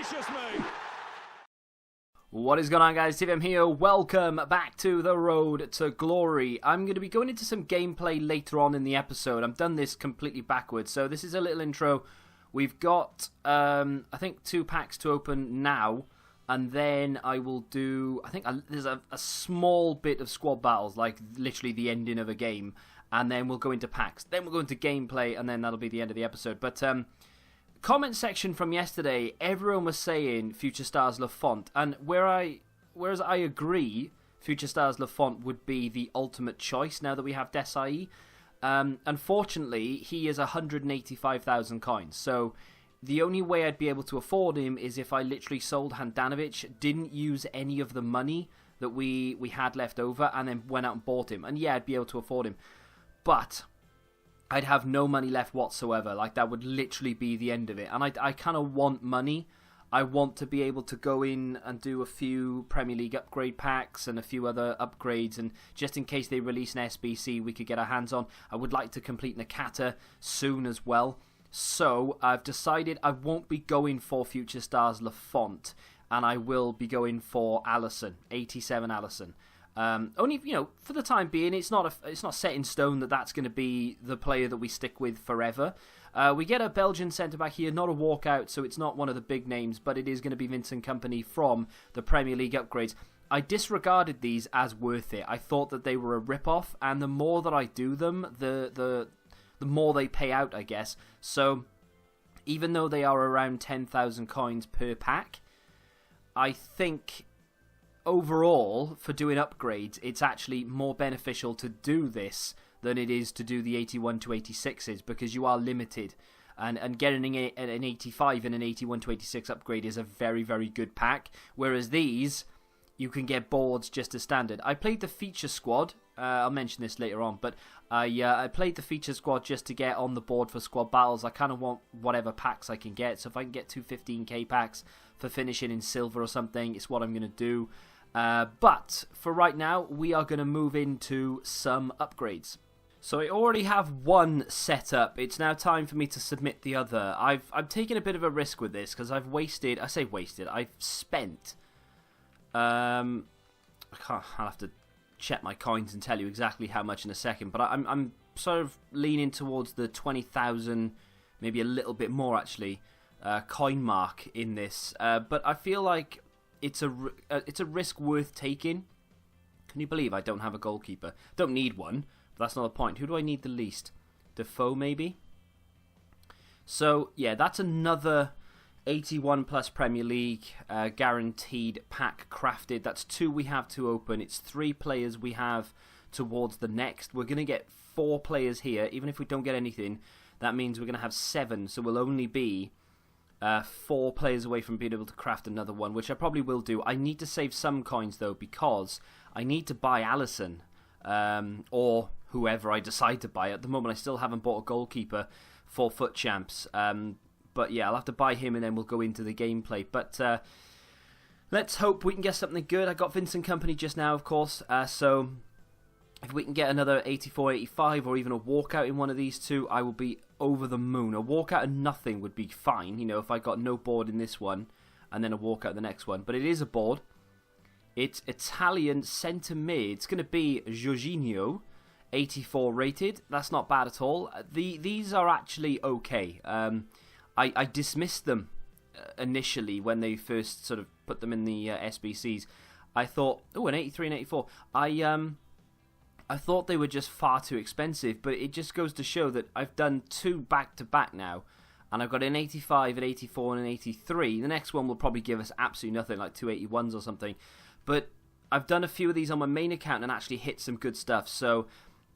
Delicious me! What is going on, guys? TVM here. Welcome back to the road to glory. I'm going to be going into some gameplay later on in the episode. I've done this completely backwards, so this is a little intro. We've got, I think, 2 packs to open now, and then I will do, there's a small bit of squad battles, like literally the ending of a game, and then we'll go into packs. Then we'll go into gameplay, and then that'll be the end of the episode. But, comment section from yesterday, everyone was saying Future Stars Lafont, and whereas I agree Future Stars Lafont would be the ultimate choice now that we have Desai. Unfortunately, he is 185,000 coins, so the only way I'd be able to afford him is if I literally sold Handanovic, didn't use any of the money that we had left over, and then went out and bought him. And yeah, I'd be able to afford him, but I'd have no money left whatsoever. Like, that would literally be the end of it. And I kind of want money. I want to be able to go in and do a few Premier League upgrade packs and a few other upgrades. And just in case they release an SBC, we could get our hands on. I would like to complete Nakata soon as well. So I've decided I won't be going for Future Stars Lafont. And I will be going for Alisson, 87 Alisson. Only, for the time being, it's not set in stone that that's going to be the player that we stick with forever. We get a Belgian centre-back here, not a walkout, so it's not one of the big names, but it is going to be Vincent Kompany from the Premier League upgrades. I disregarded these as worth it. I thought that they were a rip-off, and the more that I do them, the more they pay out, I guess. So, even though they are around 10,000 coins per pack, I think overall, for doing upgrades, it's actually more beneficial to do this than it is to do the 81 to 86s, because you are limited. And getting an 85 and an 81 to 86 upgrade is a very, very good pack. Whereas these, you can get boards just as standard. I played the feature squad. I'll mention this later on, but I played the feature squad just to get on the board for squad battles. I kind of want whatever packs I can get. So if I can get 2 15k packs for finishing in silver or something, it's what I'm going to do. But for right now, we are going to move into some upgrades. So I already have one set up. It's now time for me to submit the other. I've taken a bit of a risk with this because I've spent. I'll have to check my coins and tell you exactly how much in a second. But I'm sort of leaning towards the 20,000, maybe a little bit more actually, coin mark in this. But I feel like it's a risk worth taking. Can you believe I don't have a goalkeeper? Don't need one, but that's not the point. Who do I need the least? Defoe, maybe? So, yeah, that's another 81 plus Premier League guaranteed pack crafted. That's 2 we have to open. It's 3 players we have towards the next. We're going to get 4 players here. Even if we don't get anything, that means we're going to have 7. So we'll only be 4 players away from being able to craft another one, which I probably will do. I need to save some coins, though, because I need to buy Alisson, or whoever I decide to buy. At the moment, I still haven't bought a goalkeeper for Foot Champs. But yeah, I'll have to buy him, and then we'll go into the gameplay. But let's hope we can get something good. I got Vincent Kompany just now, of course, so if we can get another 84, 85, or even a walkout in one of these 2, I will be over the moon. A walkout and nothing would be fine, if I got no board in this one, and then a walkout in the next one. But it is a board. It's Italian centre mid. It's going to be Jorginho, 84 rated. That's not bad at all. These are actually okay. I dismissed them initially when they first sort of put them in the SBCs. I thought, an 83 and 84. I thought they were just far too expensive, but it just goes to show that I've done 2 back-to-back now, and I've got an 85, an 84, and an 83. The next one will probably give us absolutely nothing, like 281s or something, but I've done a few of these on my main account and actually hit some good stuff, so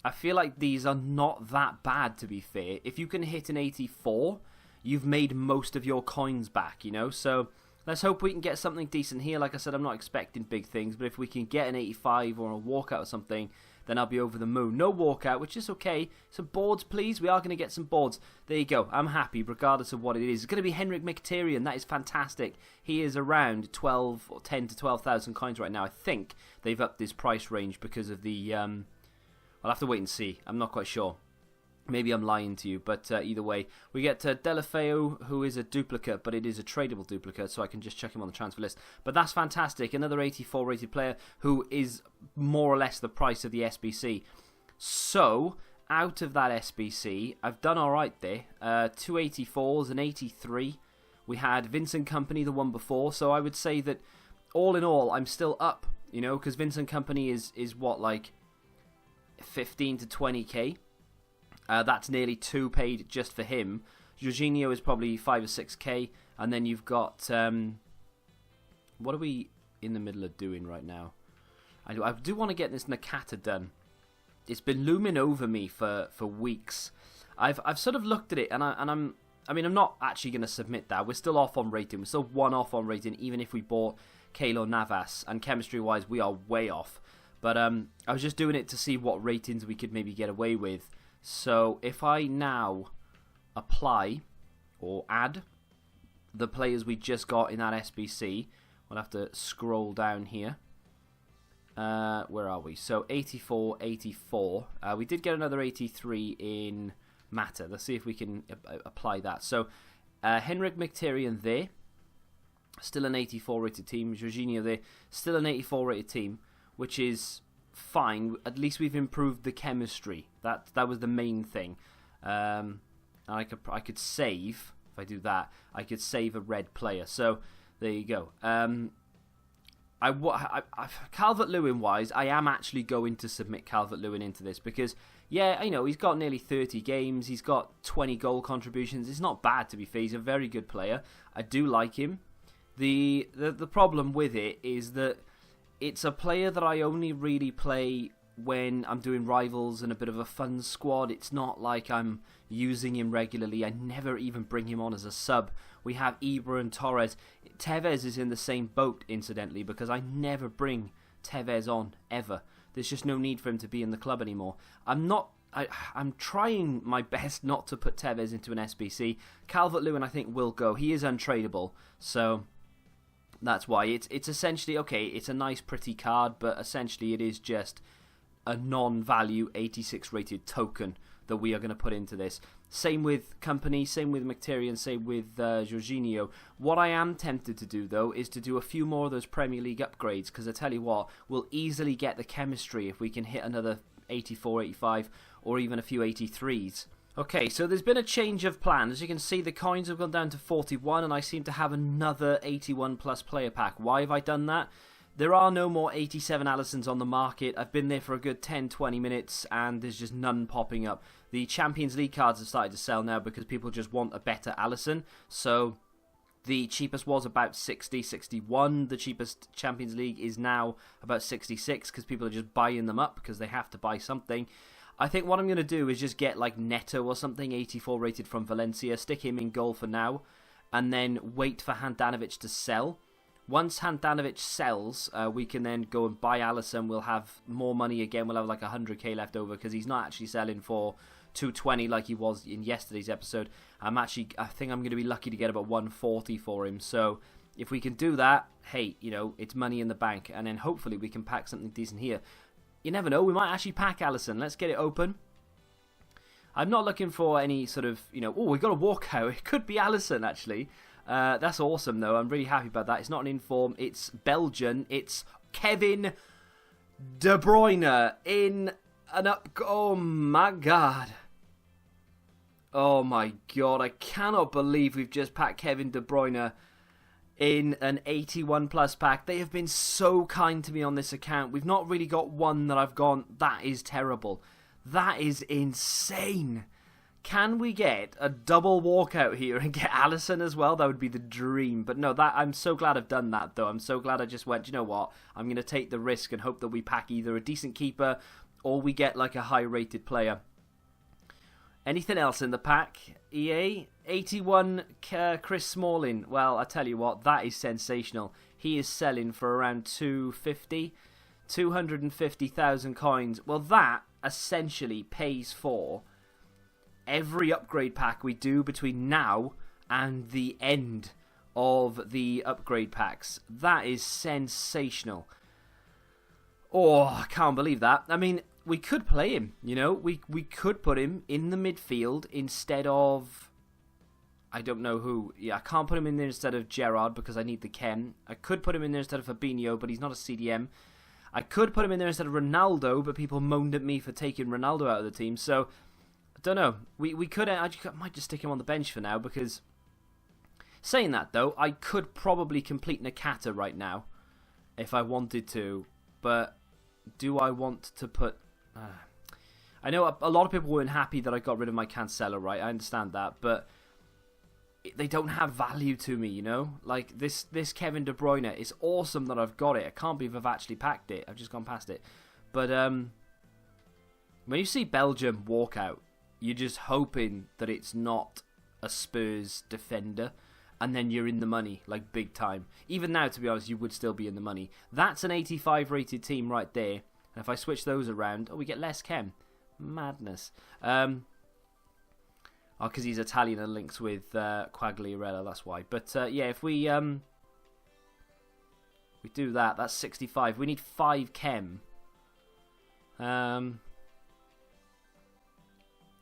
I feel like these are not that bad, to be fair. If you can hit an 84, you've made most of your coins back, so let's hope we can get something decent here. Like I said, I'm not expecting big things, but if we can get an 85 or a walkout or something, then I'll be over the moon. No walkout, which is okay. Some boards, please. We are going to get some boards. There you go. I'm happy, regardless of what it is. It's going to be Henrik Mkhitaryan. That is fantastic. He is around 12 or 10 to 12,000 coins right now. I think they've upped this price range because of the... I'll have to wait and see. I'm not quite sure. Maybe I'm lying to you, but either way, we get Delafeu, who is a duplicate, but it is a tradable duplicate, so I can just chuck him on the transfer list. But that's fantastic. Another 84 rated player who is more or less the price of the SBC. So, out of that SBC, I've done alright there. 2 84s, an 83. We had Vincent Kompany, the one before, so I would say that all in all, I'm still up, you know, because Vincent Kompany is what, like 15 to 20k? That's nearly 2 paid just for him. Jorginho is probably 5 or 6k, and then you've got what are we in the middle of doing right now? I do want to get this Nakata done. It's been looming over me for weeks. I've sort of looked at it, and I'm not actually going to submit that. We're still off on rating. We're still 1 off on rating, even if we bought Keylor Navas, and chemistry wise we are way off. But I was just doing it to see what ratings we could maybe get away with. So if I now apply or add the players we just got in that SBC, we'll have to scroll down here. Where are we? So 84, 84. We did get another 83 in Mata. Let's see if we can apply that. So Henrik Mkhitaryan there, still an 84 rated team. Jorginho there, still an 84 rated team, which is fine. At least we've improved the chemistry. That was the main thing. And I could save if I do that. I could save a red player. So there you go. Calvert-Lewin wise, I am actually going to submit Calvert-Lewin into this because, yeah, I know he's got nearly 30 games. He's got 20 goal contributions. It's not bad, to be fair. He's a very good player. I do like him. The problem with it is that it's a player that I only really play when I'm doing rivals and a bit of a fun squad. It's not like I'm using him regularly. I never even bring him on as a sub. We have Ibra and Torres. Tevez is in the same boat, incidentally, because I never bring Tevez on, ever. There's just no need for him to be in the club anymore. I'm trying my best not to put Tevez into an SBC. Calvert-Lewin, I think, will go. He is untradeable, so that's why. It's essentially, okay, it's a nice, pretty card, but essentially it is just a non-value 86 rated token that we are going to put into this. Same with Kompany, same with Mkhitaryan, same with Jorginho. What I am tempted to do, though, is to do a few more of those Premier League upgrades, because I tell you what, we'll easily get the chemistry if we can hit another 84, 85, or even a few 83s. Okay, so there's been a change of plan. As you can see, the coins have gone down to 41, and I seem to have another 81 plus player pack. Why have I done that? There are no more 87 Alissons on the market. I've been there for a good 10-20 minutes and there's just none popping up. The Champions League cards have started to sell now because people just want a better Alisson. So the cheapest was about 60, 61. The cheapest Champions League is now about 66 because people are just buying them up because they have to buy something. I think what I'm going to do is just get like Neto or something, 84 rated from Valencia, stick him in goal for now, and then wait for Handanovic to sell. Once Handanovic sells, we can then go and buy Alisson. We'll have more money again. We'll have like 100k left over because he's not actually selling for 220 like he was in yesterday's episode. I think I'm going to be lucky to get about 140 for him. So if we can do that, hey, you know, it's money in the bank. And then hopefully we can pack something decent here. You never know. We might actually pack Alisson. Let's get it open. I'm not looking for any sort of, you know, oh, we've got a walkout. It could be Alisson, actually. That's awesome, though. I'm really happy about that. It's not an inform. It's Belgian. It's Kevin De Bruyne in an up. Oh, my God. Oh, my God. I cannot believe we've just packed Kevin De Bruyne in an 81 plus pack. They have been so kind to me on this account. We've not really got one that I've gone, that is terrible. That is insane. Can we get a double walkout here and get Alisson as well? That would be the dream. But no, I'm so glad I've done that, though. I'm so glad I just went, you know what? I'm going to take the risk and hope that we pack either a decent keeper or we get like a high-rated player. Anything else in the pack? EA? 81 Chris Smalling. Well, I tell you what, that is sensational. He is selling for around 250,000 coins. Well, that essentially pays for every upgrade pack we do between now and the end of the upgrade packs. That is sensational. Oh, I can't believe that. I mean, we could play him, you know. We could put him in the midfield instead of, I don't know who. Yeah, I can't put him in there instead of Gerrard because I need the chem. I could put him in there instead of Fabinho, but he's not a CDM. I could put him in there instead of Ronaldo, but people moaned at me for taking Ronaldo out of the team. So, I don't know. We could. I might just stick him on the bench for now because, saying that though, I could probably complete Nakata right now if I wanted to. But do I want to put... I know a lot of people weren't happy that I got rid of my Cancelo, right? I understand that, but they don't have value to me, you know? Like, this Kevin De Bruyne, it's awesome that I've got it. I can't believe I've actually packed it. I've just gone past it. But when you see Belgium walk out, you're just hoping that it's not a Spurs defender, and then you're in the money, like, big time. Even now, to be honest, you would still be in the money. That's an 85 rated team right there. And if I switch those around, we get less chem. Madness. Because he's Italian and links with Quagliarella, that's why. But yeah, if we do that, that's 65. We need 5 chem.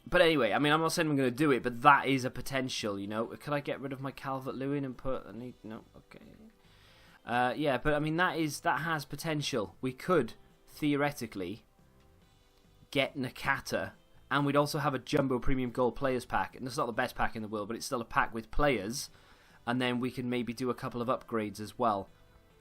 But anyway, I mean, I'm not saying I'm going to do it, but that is a potential, you know. Could I get rid of my Calvert-Lewin and put... No, okay. Yeah, but I mean, that has potential. We could, theoretically, get Nakata, and we'd also have a Jumbo Premium Gold Players Pack. And it's not the best pack in the world, but it's still a pack with players. And then we can maybe do a couple of upgrades as well.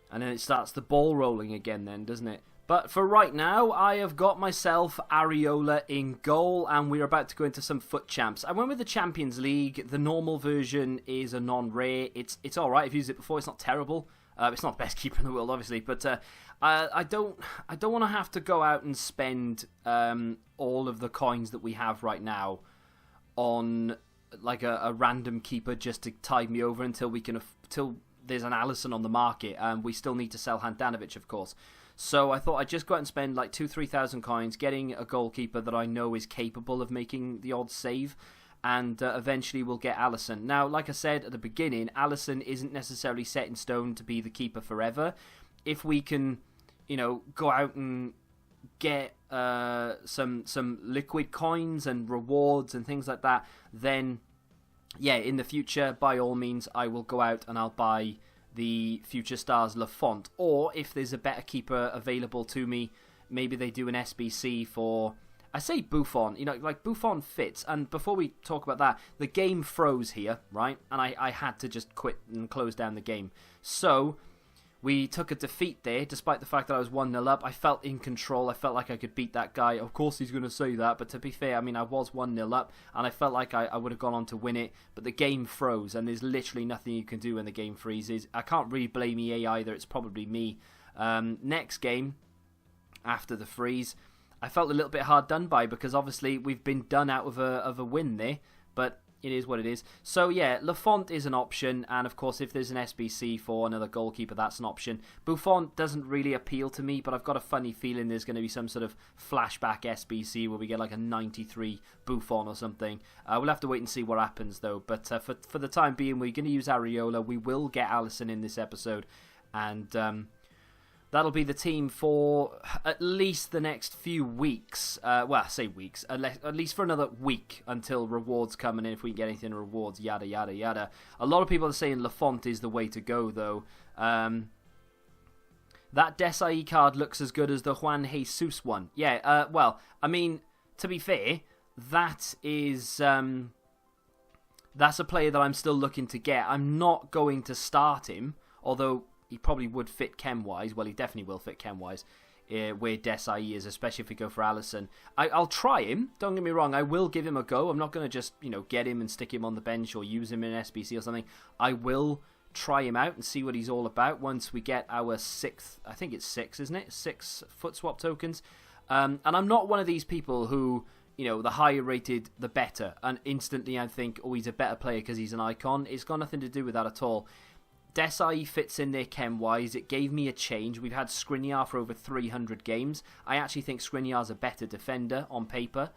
And then it starts the ball rolling again then, doesn't it? But for right now, I have got myself Areola in goal, and we're about to go into some foot champs. I went with the Champions League. The normal version is a non-rare. It's alright. I've used it before. It's not terrible. It's not the best keeper in the world, obviously, but I don't want to have to go out and spend all of the coins that we have right now on like a random keeper just to tide me over until there's an Alisson on the market, and we still need to sell Handanovic, of course. So I thought I'd just go out and spend like 2,000-3,000 coins getting a goalkeeper that I know is capable of making the odd save, and eventually we'll get Alisson. Now, like I said at the beginning, Alisson isn't necessarily set in stone to be the keeper forever. If we can, you know, go out and get some liquid coins and rewards and things like that, then yeah, in the future, by all means, I will go out and I'll buy the Future Stars Lafont. Or if there's a better keeper available to me, maybe they do an SBC for... I say Buffon, you know, like Buffon fits. And before we talk about that, the game froze here, right? And I had to just quit and close down the game. So we took a defeat there, despite the fact that I was 1-0 up. I felt in control. I felt like I could beat that guy. Of course he's going to say that, but to be fair, I mean, I was 1-0 up, and I felt like I would have gone on to win it, but the game froze, and there's literally nothing you can do when the game freezes. I can't really blame EA either. It's probably me. Next game, after the freeze, I felt a little bit hard done by, because obviously we've been done out of a win there, but it is what it is. So yeah, Lafont is an option, and of course if there's an SBC for another goalkeeper, that's an option. Buffon doesn't really appeal to me, but I've got a funny feeling there's going to be some sort of flashback SBC where we get like a 93 Buffon or something. We'll have to wait and see what happens though, but for the time being, we're going to use Areola. We will get Alisson in this episode, and that'll be the team for at least the next few weeks. Well, I say weeks. At least for another week until rewards come, and if we can get anything in rewards, yada, yada, yada. A lot of people are saying Lafont is the way to go, though. That Desai card looks as good as the Juan Jesus one. Yeah, well, I mean, to be fair, that is... that's a player that I'm still looking to get. I'm not going to start him, although... he probably would fit chem-wise. Well, he definitely will fit chem-wise where Desai is, especially if we go for Alisson. I'll try him. Don't get me wrong. I will give him a go. I'm not going to just, you know, get him and stick him on the bench or use him in an SBC or something. I will try him out and see what he's all about once we get our 6th, I think it's 6, isn't it? 6 foot swap tokens. And I'm not one of these people who, you know, the higher rated, the better. And instantly I think, oh, he's a better player because he's an icon. It's got nothing to do with that at all. Desai fits in there chem-wise. It gave me a change. We've had Skriniar for over 300 games. I actually think Skriniar's a better defender on paper.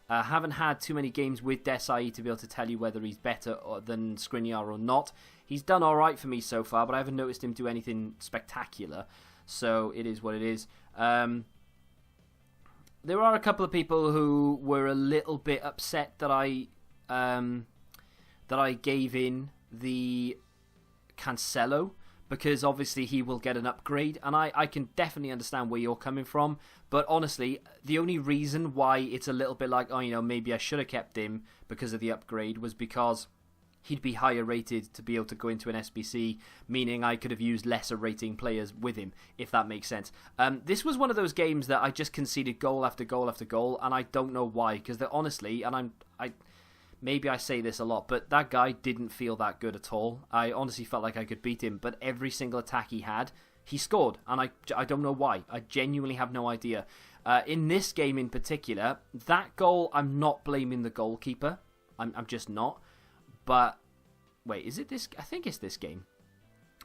Haven't had too many games with Desai to be able to tell you whether he's better than Skriniar or not. He's done alright for me so far, but I haven't noticed him do anything spectacular. So it is what it is. there are a couple of people who were a little bit upset that I gave in the Cancelo, because obviously he will get an upgrade, and I can definitely understand where you're coming from. But honestly, the only reason why it's a little bit like, oh, maybe I should have kept him because of the upgrade was because he'd be higher rated to be able to go into an SBC, meaning I could have used lesser rating players with him, if that makes sense. This was one of those games that I just conceded goal after goal after goal, and I don't know why, because honestly, and maybe I say this a lot, but that guy didn't feel that good at all. I honestly felt like I could beat him, but every single attack he had, he scored, and I don't know why. I genuinely have no idea. In this game in particular, that goal, I'm not blaming the goalkeeper. I'm just not. But, wait, is it this? I think it's this game.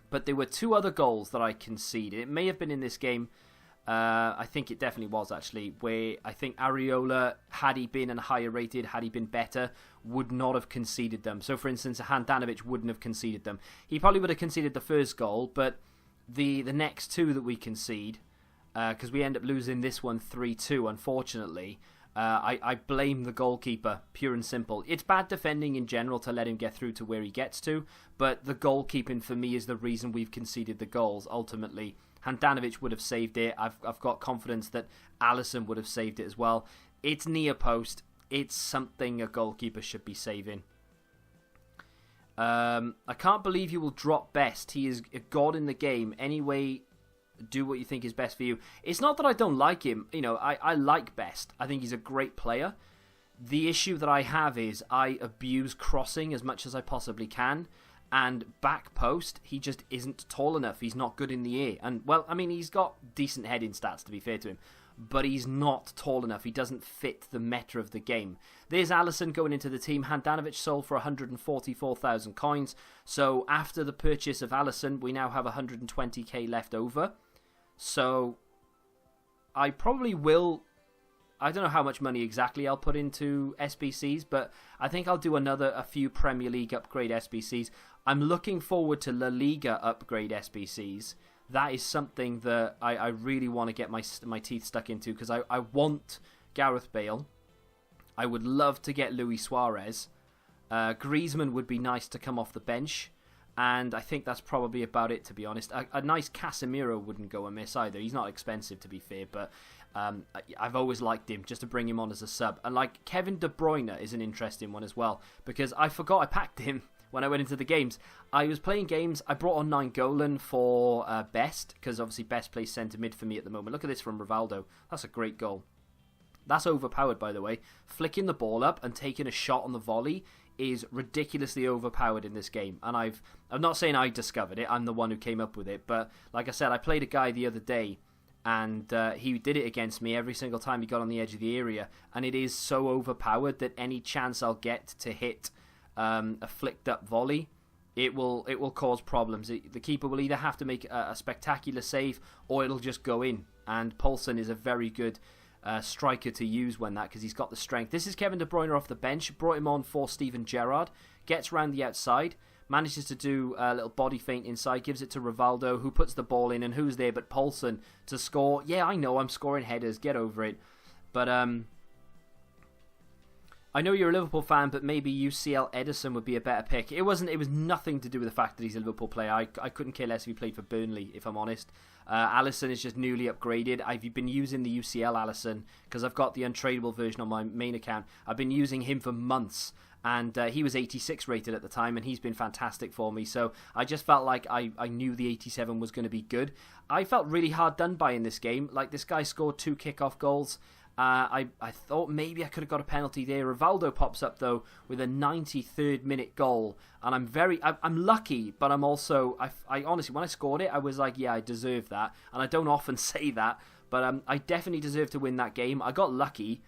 But there were 2 other goals that I conceded. It may have been in this game. I think it definitely was, actually, where I think Areola, had he been higher rated, had he been better, would not have conceded them. So, for instance, Handanovic wouldn't have conceded them. He probably would have conceded the first goal, but the next 2 that we concede, because we end up losing this one 3-2, unfortunately, I blame the goalkeeper, pure and simple. It's bad defending in general to let him get through to where he gets to, but the goalkeeping for me is the reason we've conceded the goals, ultimately. Handanovic would have saved it. I've got confidence that Alisson would have saved it as well. It's near post. It's something a goalkeeper should be saving. I can't believe you will drop Best. He is a god in the game. Anyway, do what you think is best for you. It's not that I don't like him. I like Best. I think he's a great player. The issue that I have is I abuse crossing as much as I possibly can. And back post, he just isn't tall enough. He's not good in the air. And, well, I mean, he's got decent heading stats, to be fair to him. But he's not tall enough. He doesn't fit the meta of the game. There's Alisson going into the team. Handanovic sold for 144,000 coins. So after the purchase of Alisson, we now have 120k left over. So I probably will... I don't know how much money exactly I'll put into SBCs, but I think I'll do a few Premier League upgrade SBCs. I'm looking forward to La Liga upgrade SBCs. That is something that I really want to get my teeth stuck into, because I want Gareth Bale. I would love to get Luis Suarez. Griezmann would be nice to come off the bench. And I think that's probably about it, to be honest. A nice Casemiro wouldn't go amiss either. He's not expensive, to be fair, but I've always liked him, just to bring him on as a sub. And like Kevin De Bruyne is an interesting one as well, because I forgot I packed him when I went into the games. I was playing games. I brought on Nainggolan for Best, because obviously Best plays centre mid for me at the moment. Look at this from Rivaldo. That's a great goal. That's overpowered, by the way. Flicking the ball up and taking a shot on the volley is ridiculously overpowered in this game. And I'm not saying I discovered it. I'm the one who came up with it. But like I said, I played a guy the other day, and he did it against me every single time he got on the edge of the area. And it is so overpowered that any chance I'll get to hit a flicked up volley, it will cause problems. The keeper will either have to make a spectacular save, or it'll just go in. And Poulsen is a very good striker to use when that, because he's got the strength. This is Kevin De Bruyne off the bench. Brought him on for Steven Gerrard. Gets round the outside. Manages to do a little body feint inside. Gives it to Rivaldo, who puts the ball in. And who's there but Poulsen to score? Yeah, I know, I'm scoring headers. Get over it. But I know you're a Liverpool fan, but maybe UCL Edison would be a better pick. It was nothing to do with the fact that he's a Liverpool player. I couldn't care less if he played for Burnley, if I'm honest. Alisson is just newly upgraded. I've been using the UCL Alisson because I've got the untradeable version on my main account. I've been using him for months, and he was 86 rated at the time, and he's been fantastic for me. So I just felt like I knew the 87 was going to be good. I felt really hard done by in this game. Like, this guy scored 2 kickoff goals. I thought maybe I could have got a penalty there. Rivaldo pops up, though, with a 93rd minute goal. And I'm lucky, but I'm also... I honestly, when I scored it, I was like, yeah, I deserve that. And I don't often say that, but I definitely deserve to win that game. I got lucky,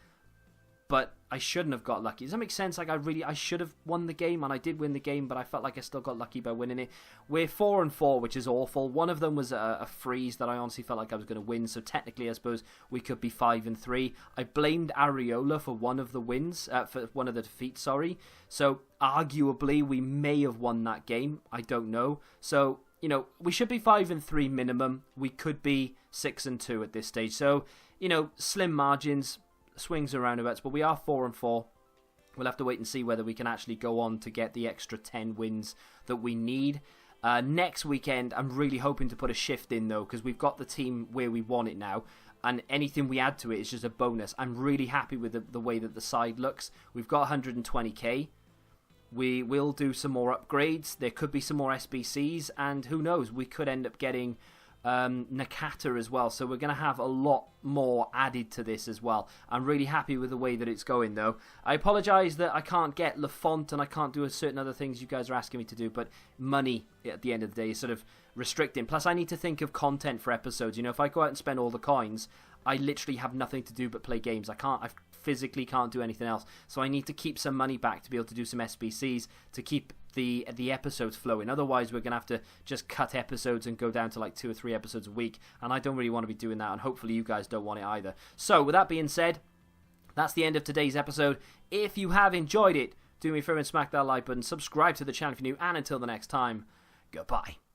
but I shouldn't have got lucky. Does that make sense? Like, I should have won the game, and I did win the game, but I felt like I still got lucky by winning it. We're 4-4, which is awful. One of them was a freeze that I honestly felt like I was going to win, so technically I suppose we could be 5-3. I blamed Areola for one of the wins, for one of the defeats, sorry. So arguably we may have won that game. I don't know. So, you know, we should be 5-3 minimum. We could be 6-2 at this stage. So you know, slim margins, swings and roundabouts, but we are 4-4. We'll have to wait and see whether we can actually go on to get the extra 10 wins that we need. Next weekend, I'm really hoping to put a shift in, though, because we've got the team where we want it now, and anything we add to it is just a bonus. I'm really happy with the way that the side looks. We've got 120k. We will do some more upgrades. There could be some more SBCs, and who knows, we could end up getting Nakata as well. So we're going to have a lot more added to this as well. I'm really happy with the way that it's going, though. I apologise that I can't get Lafont and I can't do certain other things you guys are asking me to do, but money at the end of the day is sort of restricting. Plus, I need to think of content for episodes. You know, if I go out and spend all the coins, I literally have nothing to do but play games. I physically can't do anything else. So I need to keep some money back to be able to do some SBCs to keep the episodes flowing. Otherwise, we're going to have to just cut episodes and go down to like 2 or 3 episodes a week. And I don't really want to be doing that. And hopefully you guys don't want it either. So with that being said, that's the end of today's episode. If you have enjoyed it, do me a favor and smack that like button. Subscribe to the channel if you're new. And until the next time, goodbye.